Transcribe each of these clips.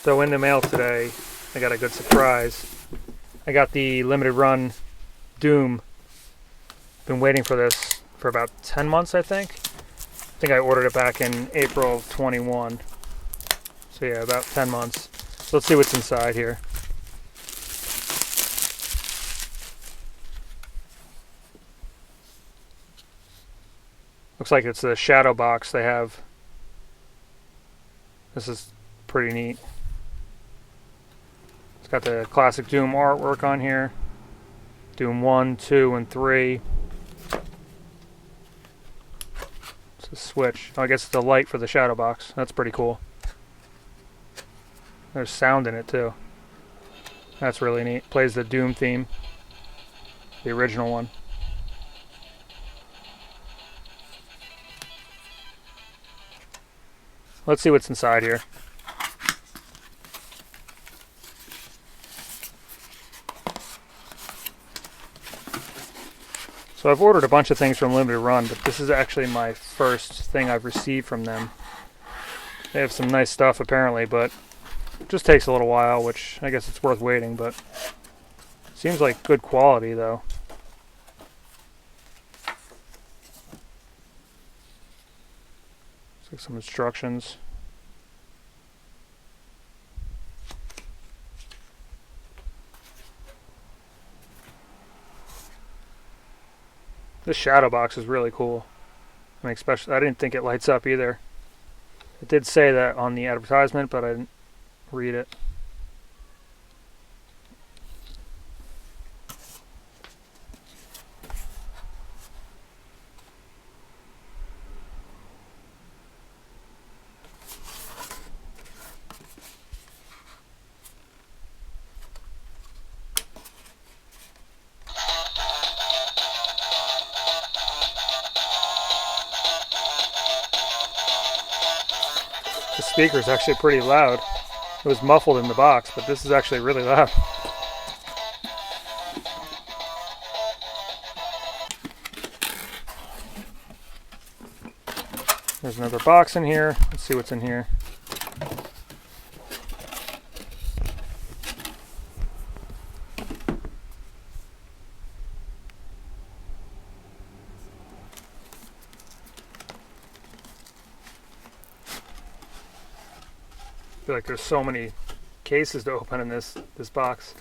So in the mail today, I got a good surprise. I got the limited run Doom. Been waiting for this for about 10 months, I think. I think I ordered it back in April of 21. So yeah, about 10 months. So let's see what's inside here. Looks like it's the shadow box they have. This is pretty neat. It's got the classic Doom artwork on here. Doom 1, 2, and 3. It's a switch. Oh, I guess it's a light for the shadow box. That's pretty cool. There's sound in it too. That's really neat. Plays the Doom theme. The original one. Let's see what's inside here. So I've ordered a bunch of things from Limited Run, but this is actually my first thing I've received from them. They have some nice stuff apparently, but it just takes a little while, which I guess it's worth waiting, but seems like good quality though. Looks like some instructions. This shadow box is really cool. I mean, especially, I didn't think it lights up either. It did say that on the advertisement, but I didn't read it. The speaker is actually pretty loud. It was muffled in the box, but this is actually really loud. There's another box in here. Let's see what's in here. I feel like there's so many cases to open in this box.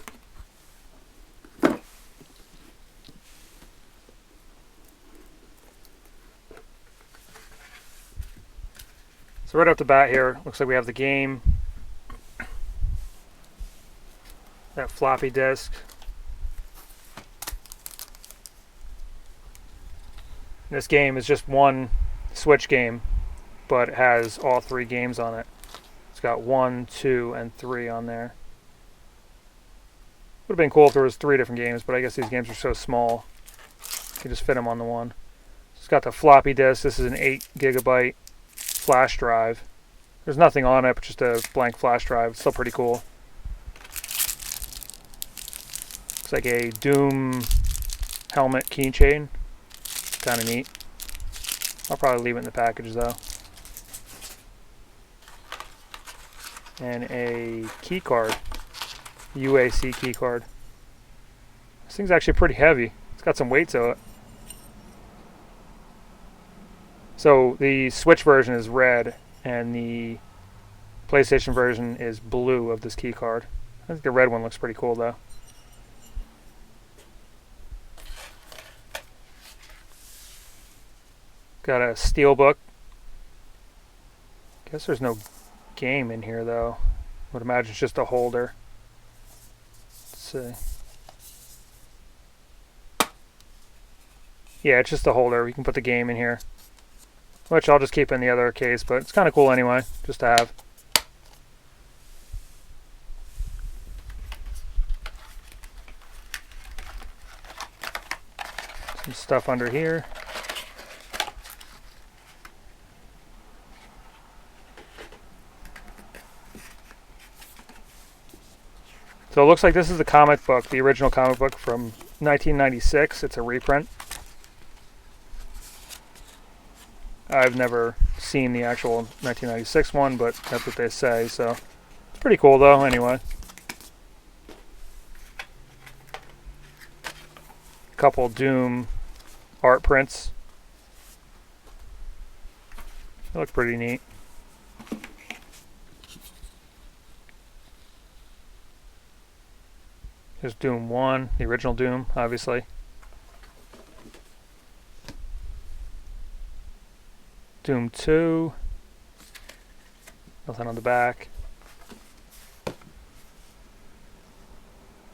So right off the bat here, looks like we have the game, that floppy disk. This game is just one Switch game, but it has all 3 games on it. It's got 1, 2, and 3 on there. Would have been cool if there was 3 different games, but I guess these games are so small, you can just fit them on the one. It's got the floppy disk. This is an 8 gigabyte flash drive. There's nothing on it, but just a blank flash drive. It's still pretty cool. It's like a Doom helmet keychain. Kind of neat. I'll probably leave it in the package though. And a key card, UAC key card. This thing's actually pretty heavy. It's got some weight to it. So the Switch version is red and the PlayStation version is blue of this key card. I think the red one looks pretty cool though. Got a steelbook. Guess there's no game in here though. Would imagine it's just a holder. Let's see. Yeah, it's just a holder. We can put the game in here, which I'll just keep in the other case, but it's kind of cool anyway, just to have. Some stuff under here. So it looks like this is the comic book, the original comic book from 1996. It's a reprint. I've never seen the actual 1996 one, but that's what they say, so it's Pretty cool though, anyway. Couple Doom art prints. They look pretty neat. There's Doom 1, the original Doom, obviously. Doom 2. Nothing on the back.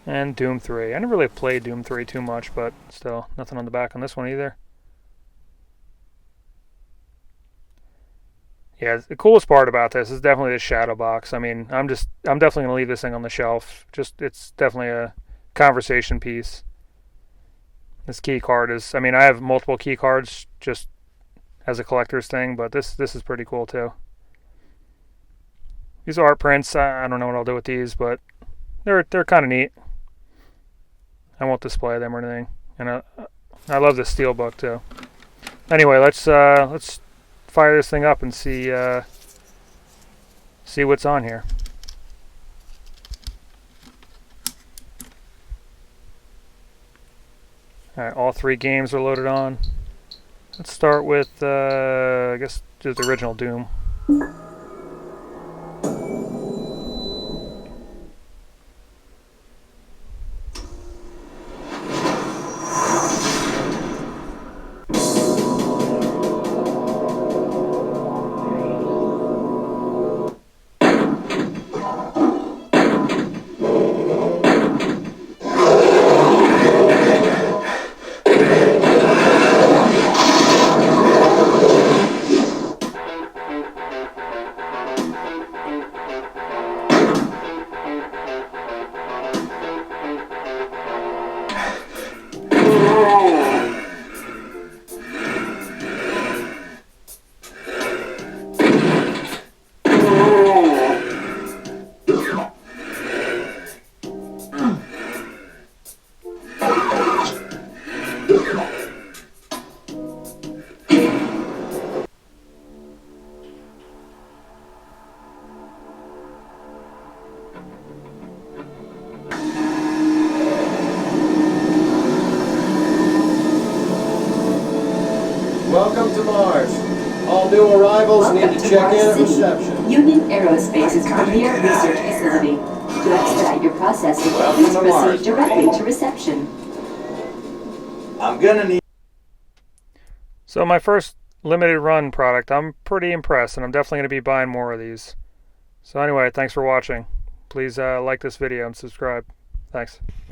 And Doom 3. I never really played Doom 3 too much, but still, nothing on the back on this one either. Yeah, the coolest part about this is definitely the shadow box. I mean, I'm definitely gonna leave this thing on the shelf. It's definitely a conversation piece. This key card is, I mean, I have multiple key cards just as a collector's thing, but this is pretty cool too. These are art prints. I don't know what I'll do with these, but they're kind of neat. I won't display them or anything, and I love this steel book too. Anyway, let's fire this thing up and see what's on here. All right, all 3 games are loaded on. Let's start with I guess just the original Doom. Welcome to Mars. All new arrivals need to check in at reception. Union Aerospace's premier research facility. To expedite your processing, please proceed directly to reception. I'm gonna need... So my first limited run product, I'm pretty impressed, and I'm definitely going to be buying more of these. So anyway, thanks for watching. Please like this video and subscribe. Thanks.